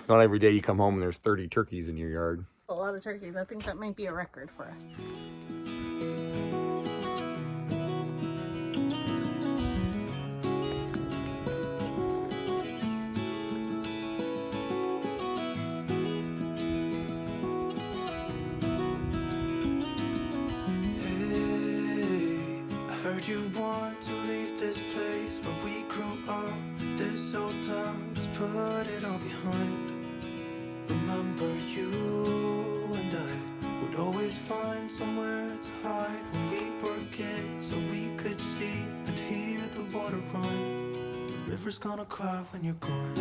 It's not every day you come home and there's 30 turkeys in your yard. A lot of turkeys. I think that might be a record for us. You want to leave this place where we grew up, this old town, just put it all behind. Remember you and I would always find somewhere to hide when we were kids, so we could see and hear the water run. The river's gonna cry when you're gone.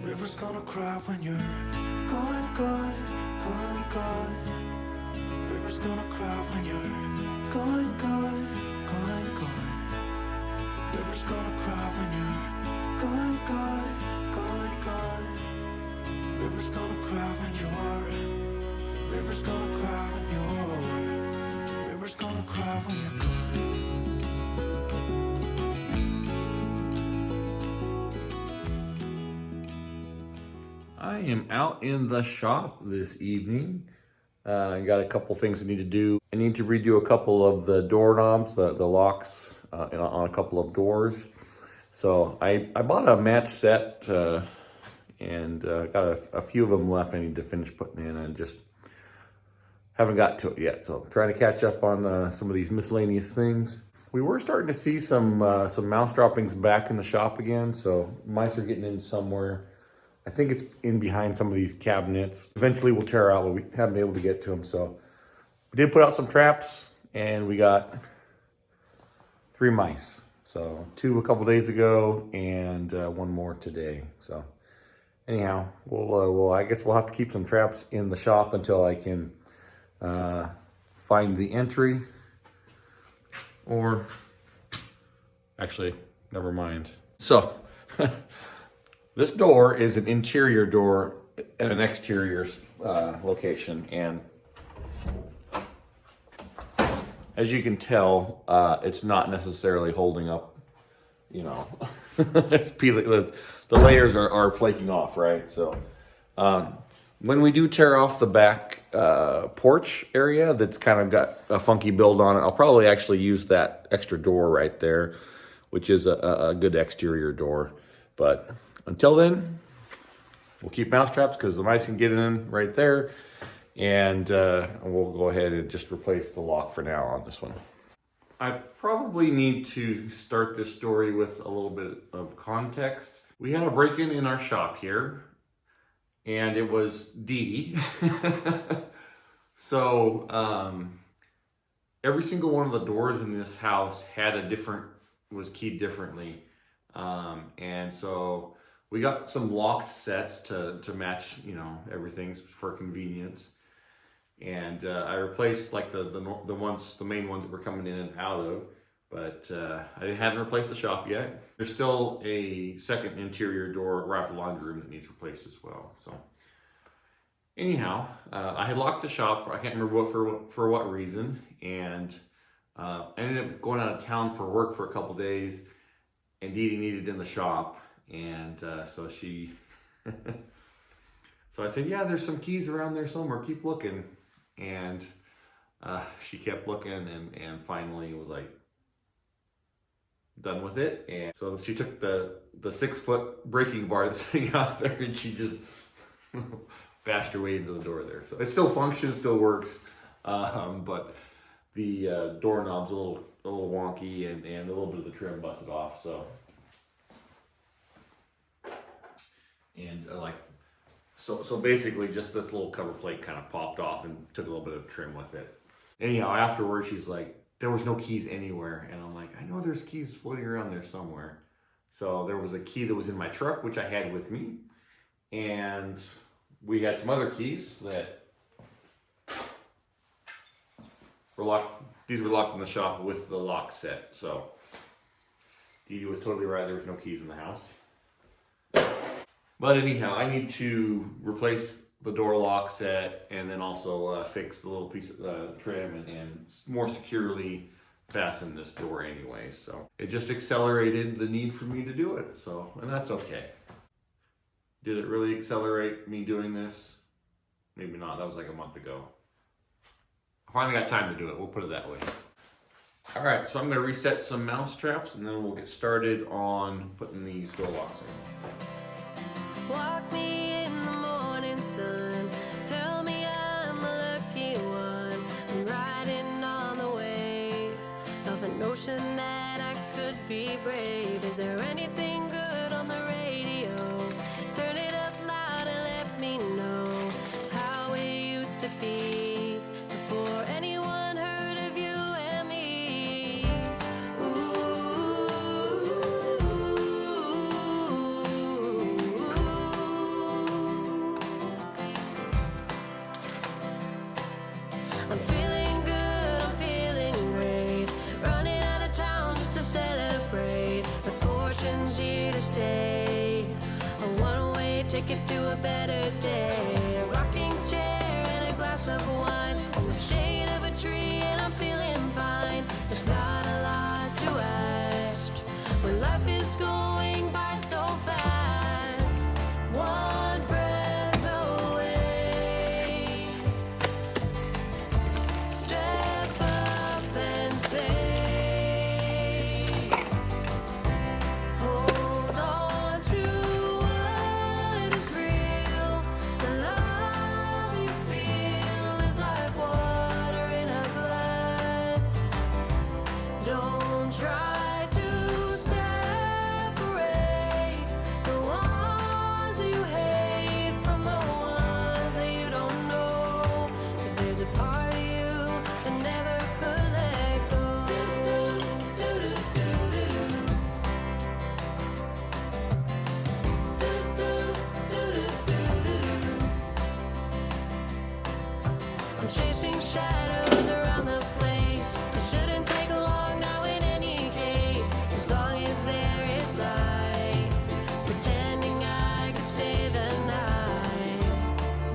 River's gonna cry when you're gone, gone, gone, gone. River's gonna cry when you're gone, gone, gone, gone. River's gonna cry when you're gone, gone, gone, gone. River's gonna cry when you're. River's gonna cry when you're. River's gonna cry when you're gone. I am out in the shop this evening. I got a couple things I need to do. I need to redo a couple of the doorknobs, the locks on a couple of doors. So I bought a match set and got a few of them left I need to finish putting in. I just haven't got to it yet. So I'm trying to catch up on some of these miscellaneous things. We were starting to see some mouse droppings back in the shop again. So mice are getting in somewhere. I think it's in behind some of these cabinets. Eventually we'll tear out, but we haven't been able to get to them. So we did put out some traps and we got 3 mice. So 2 a couple days ago and 1 more today. So anyhow, I guess we'll have to keep some traps in the shop until I can find the entry. Or actually, never mind. So this door is an interior door at an exterior location, and as you can tell, it's not necessarily holding up, you know, it's peeling, the layers are flaking off, right? So when we do tear off the back porch area that's kind of got a funky build on it, I'll probably actually use that extra door right there, which is a good exterior door. But until then, we'll keep mouse traps because the mice can get in right there. And we'll go ahead and just replace the lock for now on this one. I probably need to start this story with a little bit of context. We had a break-in in our shop here, and it was Dede. So every single one of the doors in this house was keyed differently. And so we got some locked sets to match, you know, everything for convenience. And I replaced like the main ones that were coming in and out of, but I hadn't replaced the shop yet. There's still a second interior door right off the laundry room that needs replaced as well. So anyhow, I had locked the shop. I can't remember for what reason, and I ended up going out of town for work for a couple days, and Dede needed it in the shop, and so she, so I said, yeah, there's some keys around there somewhere, keep looking, and she kept looking, and finally was like, done with it. And so she took the 6-foot breaking bar that's sitting out there, and she just bashed her way into the door there. So it still functions, still works, but the doorknob's a little wonky, and a little bit of the trim busted off. So, and so basically just this little cover plate kind of popped off and took a little bit of trim with it. Anyhow, afterwards she's like, there was no keys anywhere, and I'm like, I know there's keys floating around there somewhere. So there was a key that was in my truck, which I had with me, and we had some other keys that were locked. These were locked in the shop with the lock set. So Dede was totally right. There was no keys in the house. But anyhow, I need to replace the door lock set and then also fix the little piece of trim and more securely fasten this door anyway. So it just accelerated the need for me to do it. So, and that's okay. Did it really accelerate me doing this? Maybe not. That was like a month ago. I finally got time to do it. We'll put it that way. All right, so I'm going to reset some mouse traps and then we'll get started on putting these door locks in. Walk me in the morning sun. Tell me I'm a lucky one. I'm riding on the wave of a notion that I could be brave. Is there anything good on the radio? Turn it up loud and let me know how it used to be before anyone heard of you and me. I'm feeling good, I'm feeling great. Running out of town just to celebrate. The fortune's here to stay. A one-way ticket to a better day. A rocking chair and a glass of wine. In the shade of a tree and I'm feeling fine. There's not a lot to ask when life is going by so fast. One breath away. Step up and say, hold on to what is real. The love you feel is like water in a glass. Don't try to separate the ones you hate from the ones that you don't know. 'Cause there's a part of you that never could let go. I'm chasing shadows around the place. It shouldn't take long now in any case. As long as there is light, pretending I could stay the night.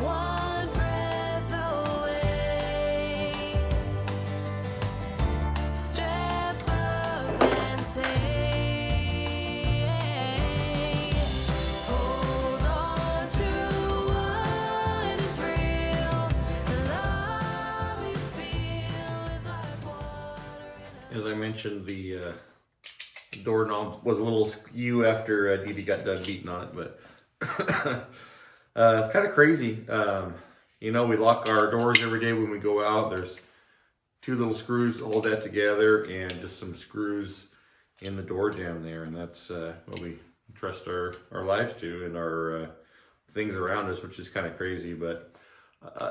One breath away. Step up and say, hold on to what is real. The love you feel is like water in a As I mentioned, the doorknob was a little skew after Dede got done beating on it, but it's kind of crazy. You know, we lock our doors every day when we go out. There's two little screws to hold that together and just some screws in the door jamb there, and that's what we trust our lives to and our things around us, which is kind of crazy. But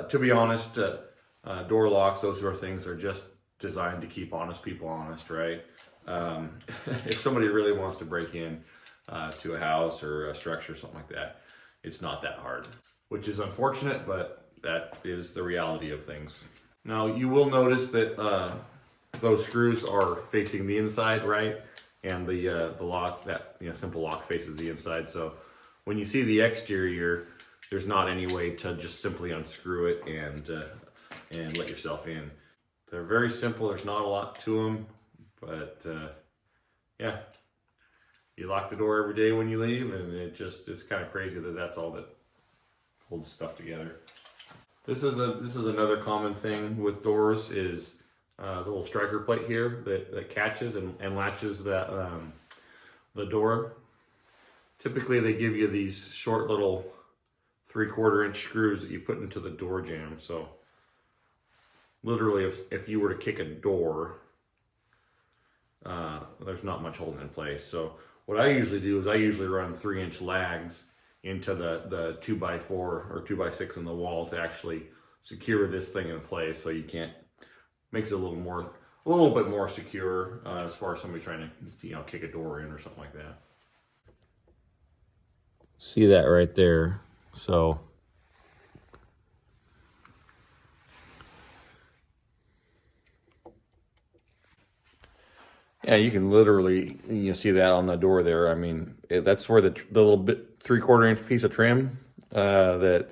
to be honest, door locks, those sort of things are just designed to keep honest people honest, right? If somebody really wants to break in to a house or a structure or something like that, it's not that hard, which is unfortunate, but that is the reality of things. Now, you will notice that those screws are facing the inside, right? And the lock, that simple lock faces the inside. So when you see the exterior, there's not any way to just simply unscrew it and let yourself in. They're very simple. There's not a lot to them, but yeah, you lock the door every day when you leave, and it's kind of crazy that that's all that holds stuff together. This is another common thing with doors is the little striker plate here that catches and latches that the door. Typically, they give you these short little 3/4 inch screws that you put into the door jamb. So literally, if you were to kick a door, there's not much holding in place. So what I usually do is I usually run 3-inch lags into the 2x4 or 2x6 in the wall to actually secure this thing in place. So you can't, makes it a little bit more secure as far as somebody trying to kick a door in or something like that. See that right there? So yeah, you can literally, see that on the door there. I mean, that's where the little bit 3/4 inch piece of trim that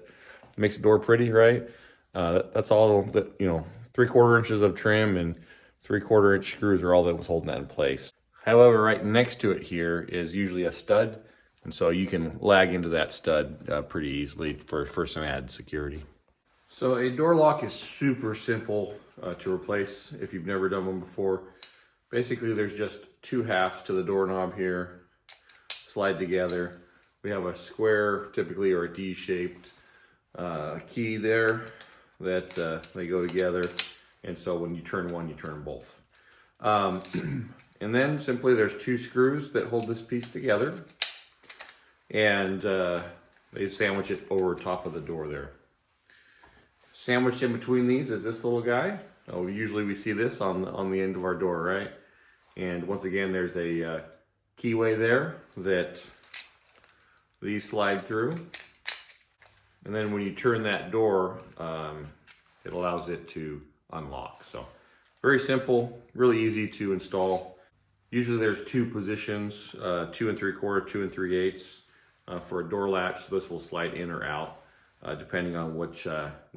makes the door pretty, right? That's all that, 3/4 inches of trim and 3/4 inch screws are all that was holding that in place. However, right next to it here is usually a stud, and so you can lag into that stud pretty easily for some added security. So a door lock is super simple to replace if you've never done one before. Basically, there's just two halves to the doorknob here, slide together. We have a square, typically, or a D-shaped key there that they go together. And so when you turn one, you turn both. And then simply there's two screws that hold this piece together. And they sandwich it over top of the door there. Sandwiched in between these is this little guy. Oh, usually we see this on the end of our door, right? And once again, there's a keyway there that these slide through. And then when you turn that door, it allows it to unlock. So very simple, really easy to install. Usually there's two positions, 2 3/4, 2 3/8 for a door latch. So this will slide in or out depending on which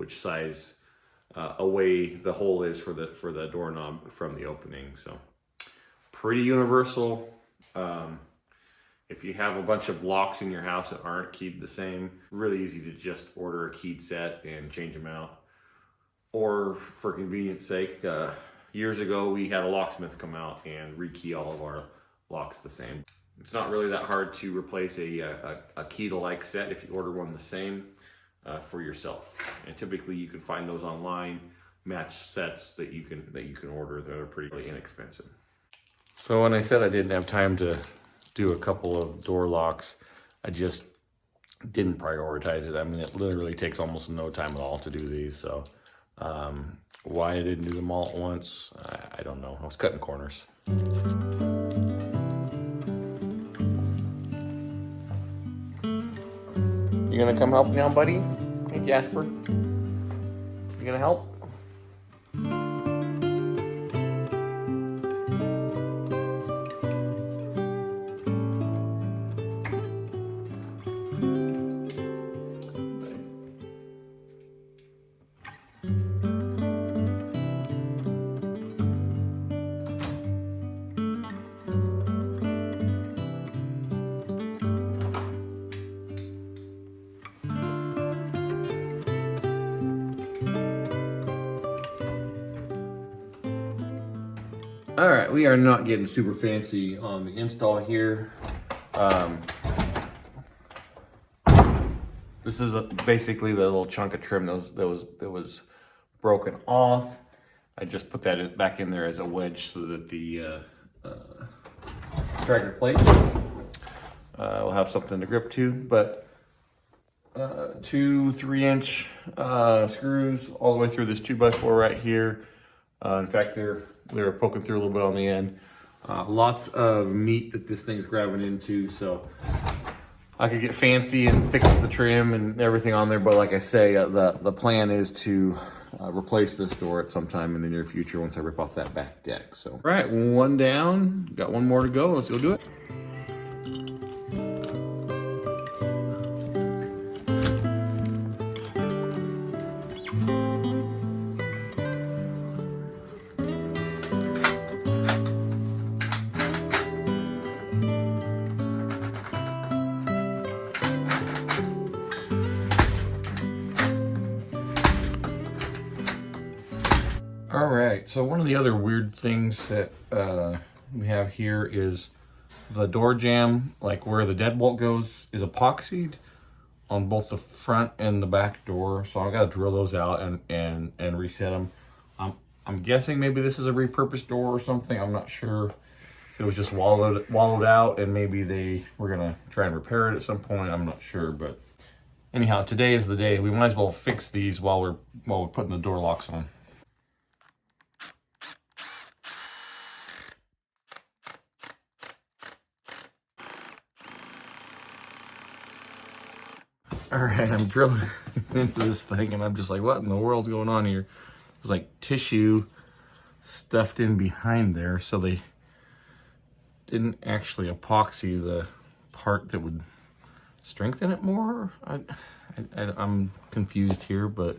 size away the hole is for the doorknob from the opening. So pretty universal. If you have a bunch of locks in your house that aren't keyed the same, really easy to just order a keyed set and change them out. Or for convenience sake, years ago we had a locksmith come out and rekey all of our locks the same. It's not really that hard to replace a key-to-like set if you order one the same for yourself. And typically you can find those online, matched sets that you can order that are pretty inexpensive. So when I said I didn't have time to do a couple of door locks, I just didn't prioritize it. I mean, it literally takes almost no time at all to do these. So why I didn't do them all at once, I don't know. I was cutting corners. You gonna come help now, buddy? Hey, Jasper. You gonna help? All right, we are not getting super fancy on the install here. This is basically the little chunk of trim that was broken off. I just put that back in there as a wedge so that the tractor plate will have something to grip to. But 2 3-inch screws all the way through this 2x4 right here. In fact, they were poking through a little bit on the end. Lots of meat that this thing's grabbing into, so I could get fancy and fix the trim and everything on there. But like I say, the plan is to replace this door at some time in the near future once I rip off that back deck. So, all right, one down, got one more to go. Let's go do it. All right, so one of the other weird things that we have here is the door jamb, like where the deadbolt goes, is epoxied on both the front and the back door. So I got to drill those out and reset them. I'm guessing maybe this is a repurposed door or something. I'm not sure. It was just wallowed out, and maybe they were gonna try and repair it at some point. I'm not sure, but anyhow, today is the day. We might as well fix these while we're putting the door locks on. All right, I'm drilling into this thing and I'm just like, what in the world's going on here? There's like tissue stuffed in behind there, so they didn't actually epoxy the part that would strengthen it more. I'm confused here, but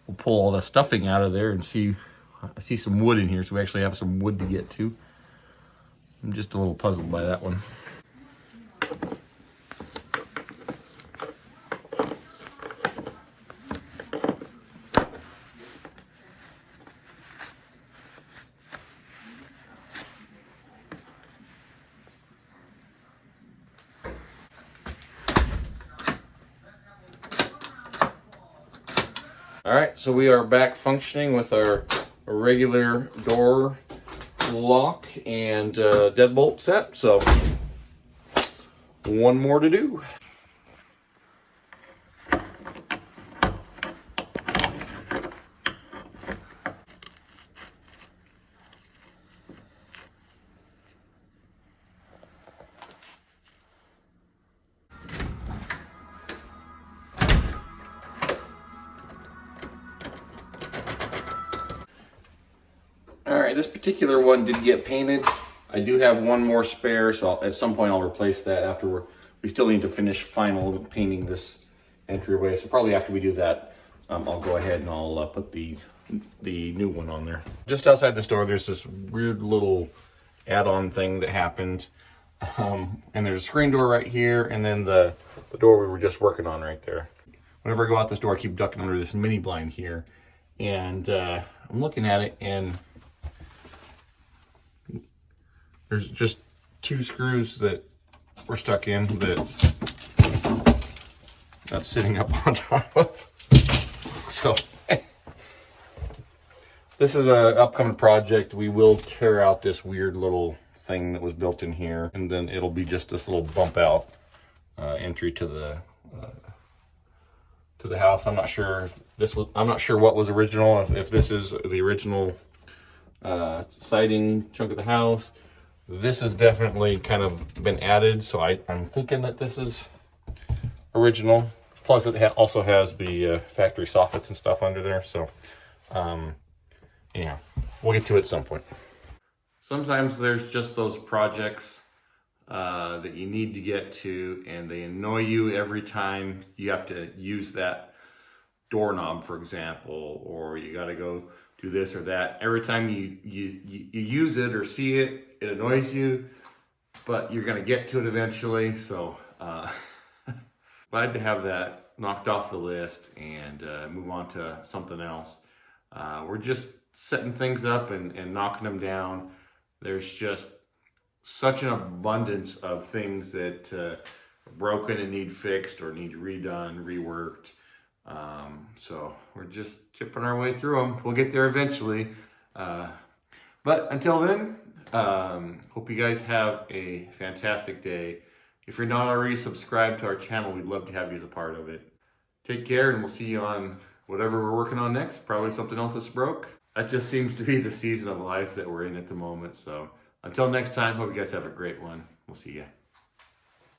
we'll pull all the stuffing out of there and see. I see some wood in here, so we actually have some wood to get to. I'm just a little puzzled by that one. All right, so we are back functioning with our regular door lock and deadbolt set. So one more to do. All right, this particular one did get painted. I do have one more spare, so at some point I'll replace that after we still need to finish final painting this entryway. So probably after we do that, I'll go ahead and I'll put the new one on there. Just outside this door, there's this weird little add-on thing that happened. And there's a screen door right here, and then the door we were just working on right there. Whenever I go out this door, I keep ducking under this mini blind here. And I'm looking at it, and there's just two screws that were stuck in that's sitting up on top of. So this is a upcoming project. We will tear out this weird little thing that was built in here, and then it'll be just this little bump out entry to the house. I'm not sure if I'm not sure what was original. If this is the original siding chunk of the house. This has definitely kind of been added, so I'm thinking that this is original. Plus, it also has the factory soffits and stuff under there. So, anyhow, we'll get to it at some point. Sometimes there's just those projects that you need to get to, and they annoy you every time you have to use that doorknob, for example, or you got to go do this or that. Every time you use it or see it, it annoys you, but you're going to get to it eventually. So glad to have that knocked off the list and move on to something else. We're just setting things up and knocking them down. There's just such an abundance of things that are broken and need fixed or need redone, reworked. So we're just chipping our way through them. We'll get there eventually. But until then, hope you guys have a fantastic day. If you're not already subscribed to our channel, we'd love to have you as a part of it. Take care, and we'll see you on whatever we're working on next. Probably something else that's broke. That just seems to be the season of life that we're in at the moment. So until next time, hope you guys have a great one. We'll see you.